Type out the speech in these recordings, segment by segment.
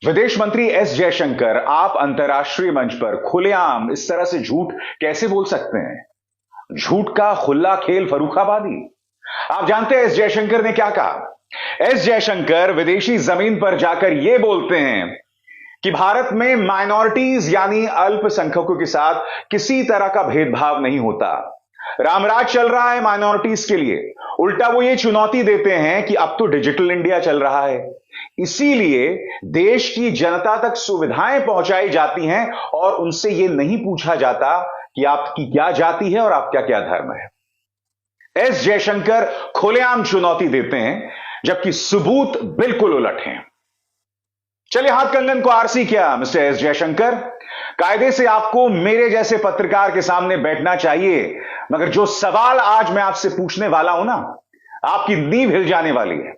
विदेश मंत्री एस जयशंकर, आप अंतर्राष्ट्रीय मंच पर खुलेआम इस तरह से झूठ कैसे बोल सकते हैं? झूठ का खुला खेल फर्रुखाबादी। आप जानते हैं एस जयशंकर ने क्या कहा? एस जयशंकर विदेशी जमीन पर जाकर यह बोलते हैं कि भारत में माइनॉरिटीज यानी अल्पसंख्यकों के साथ किसी तरह का भेदभाव नहीं होता। रामराज चल रहा है माइनॉरिटीज के लिए। उल्टा वो ये चुनौती देते हैं कि अब तो डिजिटल इंडिया चल रहा है, इसीलिए देश की जनता तक सुविधाएं पहुंचाई जाती हैं और उनसे यह नहीं पूछा जाता कि आपकी क्या जाति है और आपका क्या धर्म है। एस जयशंकर खुलेआम चुनौती देते हैं, जबकि सबूत बिल्कुल उलट हैं। चलिए, हाथ कंगन को आरसी क्या मिस्टर एस जयशंकर? कायदे से आपको मेरे जैसे पत्रकार के सामने बैठना चाहिए, मगर जो सवाल आज मैं आपसे पूछने वाला हूं ना, आपकी नींव हिल जाने वाली है।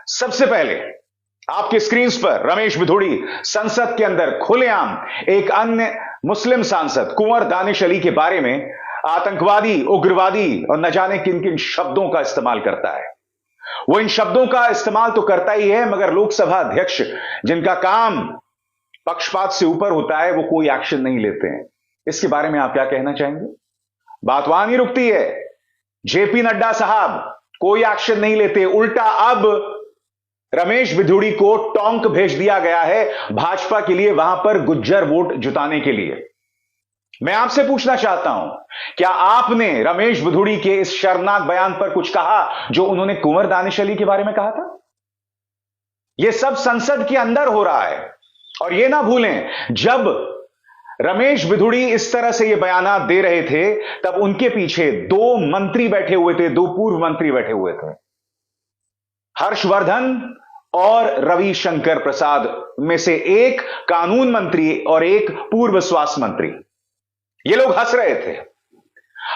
सबसे पहले आपके स्क्रीन पर रमेश बिधूड़ी संसद के अंदर खुलेआम एक अन्य मुस्लिम सांसद कुंवर दानिश अली के बारे में आतंकवादी, उग्रवादी और न जाने किन किन शब्दों का इस्तेमाल करता है। वो इन शब्दों का इस्तेमाल तो करता ही है, मगर लोकसभा अध्यक्ष जिनका काम पक्षपात से ऊपर होता है, वो कोई एक्शन नहीं लेते हैं। इसके बारे में आप क्या कहना चाहेंगे? बात वहां नहीं रुकती है। जेपी नड्डा साहब कोई एक्शन नहीं लेते, उल्टा अब रमेश बिधूड़ी को टोंक भेज दिया गया है भाजपा के लिए, वहां पर गुज्जर वोट जुटाने के लिए। मैं आपसे पूछना चाहता हूं, क्या आपने रमेश बिधूड़ी के इस शर्मनाक बयान पर कुछ कहा जो उन्होंने कुंवर दानिश अली के बारे में कहा था? यह सब संसद के अंदर हो रहा है। और यह ना भूलें, जब रमेश बिधूड़ी इस तरह से यह बयान दे रहे थे, तब उनके पीछे दो मंत्री बैठे हुए थे, दो पूर्व मंत्री बैठे हुए थे, हर्षवर्धन और रविशंकर प्रसाद में से एक कानून मंत्री और एक पूर्व स्वास्थ्य मंत्री। ये लोग हंस रहे थे।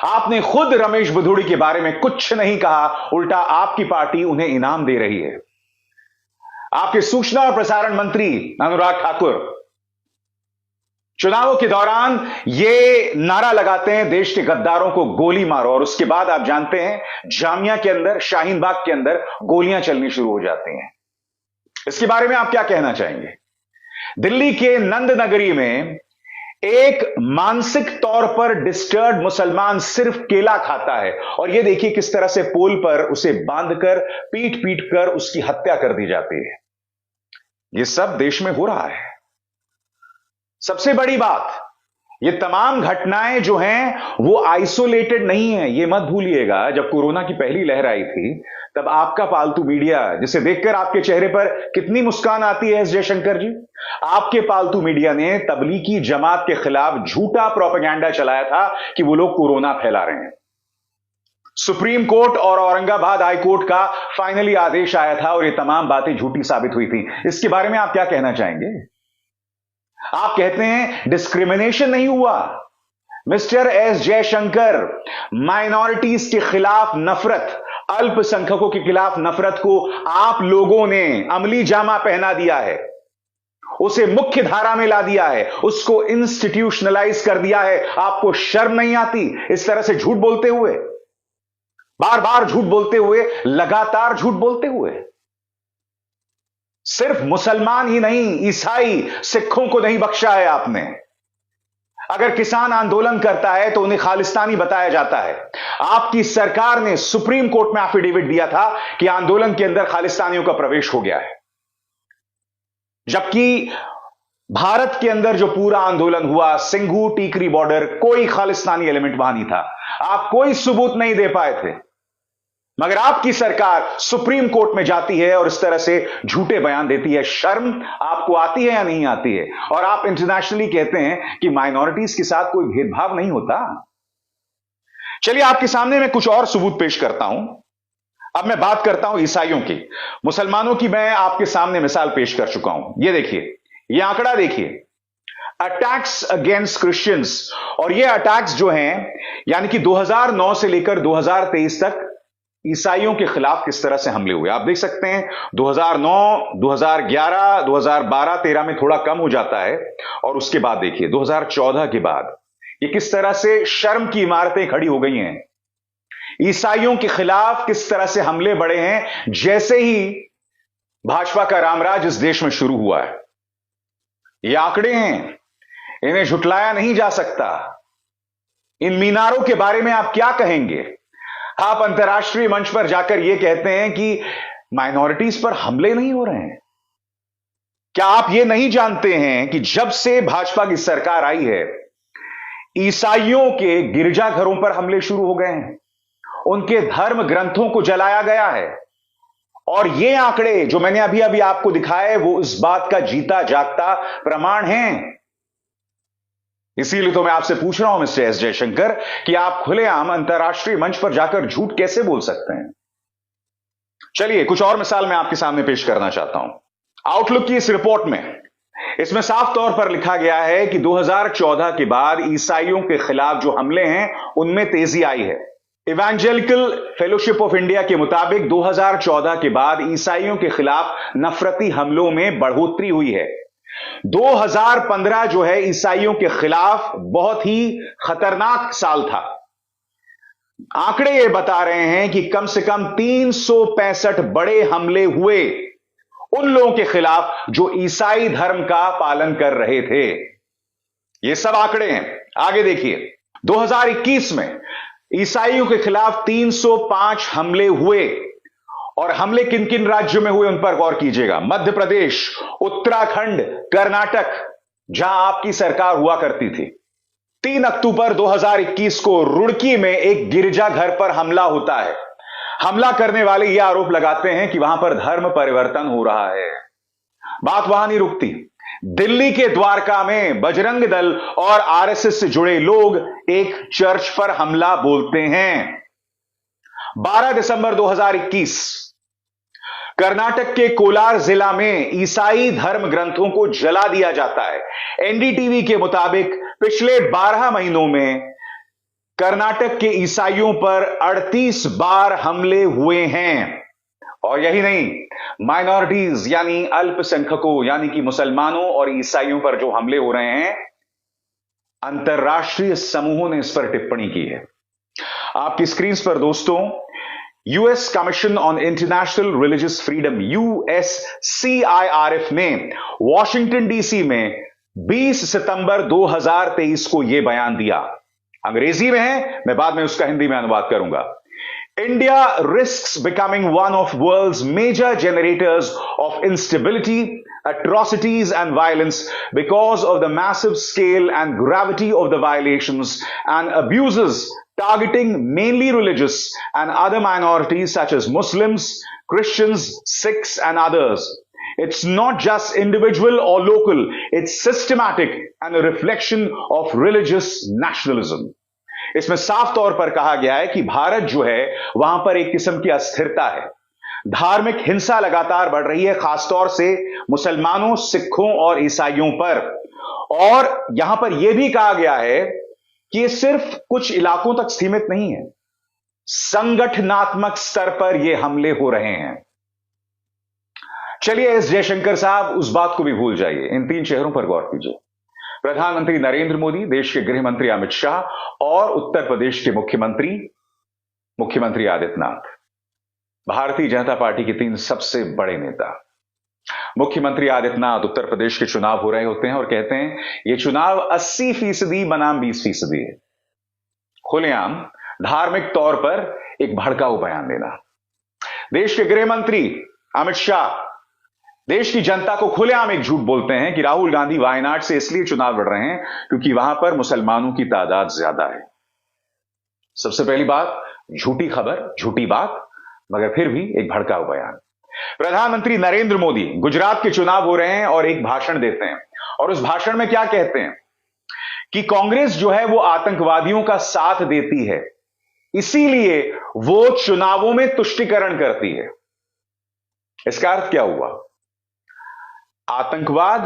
आपने खुद रमेश बिधूड़ी के बारे में कुछ नहीं कहा, उल्टा आपकी पार्टी उन्हें इनाम दे रही है। आपके सूचना और प्रसारण मंत्री अनुराग ठाकुर चुनावों के दौरान ये नारा लगाते हैं, देश के गद्दारों को गोली मारो, और उसके बाद आप जानते हैं जामिया के अंदर, शाहीन बाग के अंदर गोलियां चलनी शुरू हो जाती हैं। इसके बारे में आप क्या कहना चाहेंगे? दिल्ली के नंद नगरी में एक मानसिक तौर पर डिस्टर्ब मुसलमान सिर्फ केला खाता है, और यह देखिए किस तरह से पोल पर उसे बांधकर पीट पीट कर उसकी हत्या कर दी जाती है। यह सब देश में हो रहा है। सबसे बड़ी बात, ये तमाम घटनाएं जो हैं वो आइसोलेटेड नहीं है। ये मत भूलिएगा, जब कोरोना की पहली लहर आई थी, तब आपका पालतू मीडिया, जिसे देखकर आपके चेहरे पर कितनी मुस्कान आती है एस जयशंकर जी, आपके पालतू मीडिया ने तबलीगी जमात के खिलाफ झूठा प्रोपेगेंडा चलाया था कि वो लोग कोरोना फैला रहे हैं। सुप्रीम कोर्ट और औरंगाबाद हाई कोर्ट का फाइनली आदेश आया था और ये तमाम बातें झूठी साबित हुई थी। इसके बारे में आप क्या कहना चाहेंगे? आप कहते हैं डिस्क्रिमिनेशन नहीं हुआ। मिस्टर एस जयशंकर, माइनॉरिटीज के खिलाफ नफरत, अल्पसंख्यकों के खिलाफ नफरत को आप लोगों ने अमली जामा पहना दिया है, उसे मुख्य धारा में ला दिया है, उसको इंस्टीट्यूशनलाइज कर दिया है। आपको शर्म नहीं आती इस तरह से झूठ बोलते हुए, बार बार झूठ बोलते हुए, लगातार झूठ बोलते हुए? सिर्फ मुसलमान ही नहीं, ईसाई, सिखों को नहीं बख्शा है आपने। अगर किसान आंदोलन करता है तो उन्हें खालिस्तानी बताया जाता है। आपकी सरकार ने सुप्रीम कोर्ट में एफिडेविट दिया था कि आंदोलन के अंदर खालिस्तानियों का प्रवेश हो गया है, जबकि भारत के अंदर जो पूरा आंदोलन हुआ, सिंघू टीकरी बॉर्डर, कोई खालिस्तानी एलिमेंट वहां नहीं था। आप कोई सबूत नहीं दे पाए थे, मगर आपकी सरकार सुप्रीम कोर्ट में जाती है और इस तरह से झूठे बयान देती है। शर्म आपको आती है या नहीं आती है? और आप इंटरनेशनली कहते हैं कि माइनॉरिटीज के साथ कोई भेदभाव नहीं होता। चलिए, आपके सामने मैं कुछ और सबूत पेश करता हूं। अब मैं बात करता हूं ईसाइयों की। मुसलमानों की मैं आपके सामने मिसाल पेश कर चुका हूं। यह देखिए, यह आंकड़ा देखिए, अटैक्स अगेंस्ट क्रिश्चियंस। और यह अटैक्स जो हैं, यानी कि 2009 से लेकर 2023 तक ईसाइयों के खिलाफ किस तरह से हमले हुए। आप देख सकते हैं 2009, 2011, 2012, 13 में थोड़ा कम हो जाता है, और उसके बाद देखिए 2014 के बाद ये किस तरह से शर्म की इमारतें खड़ी हो गई हैं। ईसाइयों के खिलाफ किस तरह से हमले बढ़े हैं जैसे ही भाजपा का रामराज इस देश में शुरू हुआ है। ये आंकड़े हैं, इन्हें झुटलाया नहीं जा सकता। इन मीनारों के बारे में आप क्या कहेंगे? आप अंतर्राष्ट्रीय मंच पर जाकर यह कहते हैं कि माइनॉरिटीज पर हमले नहीं हो रहे हैं। क्या आप यह नहीं जानते हैं कि जब से भाजपा की सरकार आई है, ईसाइयों के गिरजाघरों पर हमले शुरू हो गए हैं, उनके धर्म ग्रंथों को जलाया गया है। और ये आंकड़े जो मैंने अभी अभी आपको दिखाए वो इस बात का जीता जागता प्रमाण है। इसीलिए तो मैं आपसे पूछ रहा हूं मिस्टर एस जयशंकर कि आप खुलेआम अंतर्राष्ट्रीय मंच पर जाकर झूठ कैसे बोल सकते हैं? चलिए कुछ और मिसाल मैं आपके सामने पेश करना चाहता हूं। आउटलुक की इस रिपोर्ट में इसमें साफ तौर पर लिखा गया है कि 2014 के बाद ईसाइयों के खिलाफ जो हमले हैं उनमें तेजी आई है। इवेंजेलिकल फेलोशिप ऑफ इंडिया के मुताबिक 2014 के बाद ईसाइयों के खिलाफ नफरती हमलों में बढ़ोतरी हुई है। 2015 जो है ईसाइयों के खिलाफ बहुत ही खतरनाक साल था। आंकड़े ये बता रहे हैं कि कम से कम 365 बड़े हमले हुए उन लोगों के खिलाफ जो ईसाई धर्म का पालन कर रहे थे। ये सब आंकड़े हैं। आगे देखिए, 2021 में ईसाइयों के खिलाफ 305 हमले हुए। और हमले किन किन राज्यों में हुए उन पर गौर कीजिएगा। मध्य प्रदेश, उत्तराखंड, कर्नाटक, जहां आपकी सरकार हुआ करती थी। 3 अक्टूबर 2021 को रुड़की में एक गिरजाघर पर हमला होता है। हमला करने वाले यह आरोप लगाते हैं कि वहां पर धर्म परिवर्तन हो रहा है। बात वहां नहीं रुकती। दिल्ली के द्वारका में बजरंग दल और आरएसएस से जुड़े लोग एक चर्च पर हमला बोलते हैं। 12 दिसंबर 2021 कर्नाटक के कोलार जिला में ईसाई धर्म ग्रंथों को जला दिया जाता है। एनडीटीवी के मुताबिक पिछले 12 महीनों में कर्नाटक के ईसाइयों पर 38 बार हमले हुए हैं। और यही नहीं, माइनॉरिटीज यानी अल्पसंख्यकों यानी कि मुसलमानों और ईसाइयों पर जो हमले हो रहे हैं, अंतर्राष्ट्रीय समूहों ने इस पर टिप्पणी की है। आपकी स्क्रीन पर दोस्तों, US commission on international religious freedom USCIRF ने वॉशिंगटन डीसी में 20 सितंबर 2023 को यह बयान दिया। अंग्रेजी में है, मैं बाद में उसका हिंदी में अनुवाद करूंगा। India risks becoming one of world's major generators of instability, atrocities and violence because of the massive scale and gravity of the violations and abuses targeting mainly religious and other minorities such as Muslims, Christians, Sikhs and others. It's not just individual or local, it's systematic and a reflection of religious nationalism. इसमें साफ तौर पर कहा गया है कि भारत जो है वहां पर एक किस्म की अस्थिरता है। धार्मिक हिंसा लगातार बढ़ रही है, खासतौर से मुसलमानों, सिखों और ईसाइयों पर। और यहां पर यह भी कहा गया है कि ये सिर्फ कुछ इलाकों तक सीमित नहीं है, संगठनात्मक स्तर पर यह हमले हो रहे हैं। चलिए एस जयशंकर साहब, उस बात को भी भूल जाइए, इन 3 चेहरों पर गौर कीजिए। प्रधानमंत्री नरेंद्र मोदी, देश के गृह मंत्री अमित शाह और उत्तर प्रदेश के मुख्यमंत्री आदित्यनाथ, भारतीय जनता पार्टी के 3 सबसे बड़े नेता। मुख्यमंत्री आदित्यनाथ उत्तर प्रदेश के चुनाव हो रहे होते हैं और कहते हैं यह चुनाव 80% बनाम 20% है। खुलेआम धार्मिक तौर पर एक भड़काऊ बयान देना। देश के गृह मंत्री अमित शाह देश की जनता को खुलेआम एक झूठ बोलते हैं कि राहुल गांधी वायनाड से इसलिए चुनाव लड़ रहे हैं क्योंकि वहां पर मुसलमानों की तादाद ज्यादा है। सबसे पहली बात, झूठी खबर, झूठी बात, मगर फिर भी एक भड़काऊ बयान। प्रधानमंत्री नरेंद्र मोदी गुजरात के चुनाव हो रहे हैं और एक भाषण देते हैं और उस भाषण में क्या कहते हैं कि कांग्रेस जो है वो आतंकवादियों का साथ देती है, इसीलिए वो चुनावों में तुष्टीकरण करती है। इसका अर्थ क्या हुआ? आतंकवाद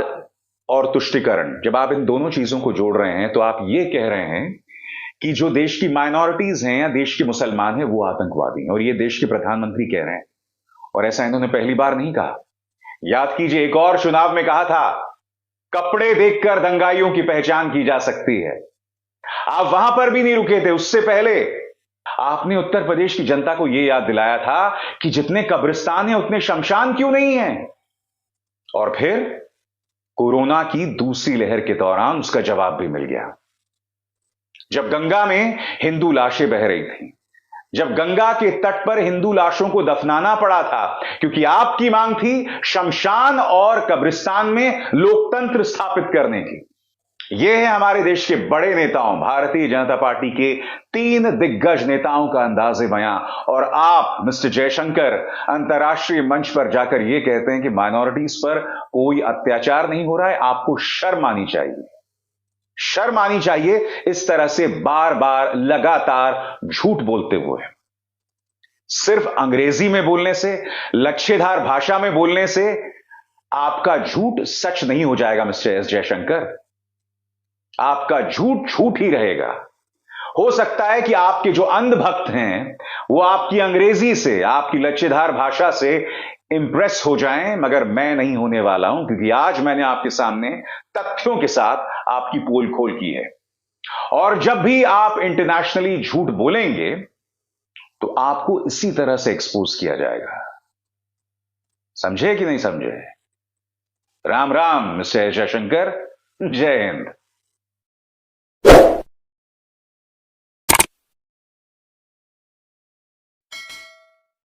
और तुष्टीकरण, जब आप इन दोनों चीजों को जोड़ रहे हैं तो आप ये कह रहे हैं कि जो देश की माइनॉरिटीज हैं या देश के मुसलमान हैं वो आतंकवादी हैं, और ये देश के प्रधानमंत्री कह रहे हैं। और ऐसा इन्होंने पहली बार नहीं कहा। याद कीजिए, एक और चुनाव में कहा था कपड़े देखकर दंगाइयों की पहचान की जा सकती है। आप वहां पर भी नहीं रुके थे। उससे पहले आपने उत्तर प्रदेश की जनता को यह याद दिलाया था कि जितने कब्रिस्तान हैं उतने शमशान क्यों नहीं हैं। और फिर कोरोना की दूसरी लहर के दौरान उसका जवाब भी मिल गया। जब गंगा में हिंदू लाशें बह रही थी, जब गंगा के तट पर हिंदू लाशों को दफनाना पड़ा था, क्योंकि आपकी मांग थी शमशान और कब्रिस्तान में लोकतंत्र स्थापित करने की। यह है हमारे देश के बड़े नेताओं, भारतीय जनता पार्टी के 3 दिग्गज नेताओं का अंदाजे बयां। और आप मिस्टर जयशंकर अंतर्राष्ट्रीय मंच पर जाकर यह कहते हैं कि माइनॉरिटीज पर कोई अत्याचार नहीं हो रहा है। आपको शर्म आनी चाहिए, शर्म आनी चाहिए इस तरह से बार बार लगातार झूठ बोलते हुए। सिर्फ अंग्रेजी में बोलने से, लच्छेदार भाषा में बोलने से आपका झूठ सच नहीं हो जाएगा मिस्टर एस जयशंकर। आपका झूठ झूठ ही रहेगा। हो सकता है कि आपके जो अंधभक्त हैं वो आपकी अंग्रेजी से, आपकी लच्छेदार भाषा से इंप्रेस हो जाएं, मगर मैं नहीं होने वाला हूं, क्योंकि आज मैंने आपके सामने तथ्यों के साथ आपकी पोल खोल की है। और जब भी आप इंटरनेशनली झूठ बोलेंगे तो आपको इसी तरह से एक्सपोज किया जाएगा। समझे कि नहीं समझे? राम राम मिस्टर जयशंकर, जय हिंद।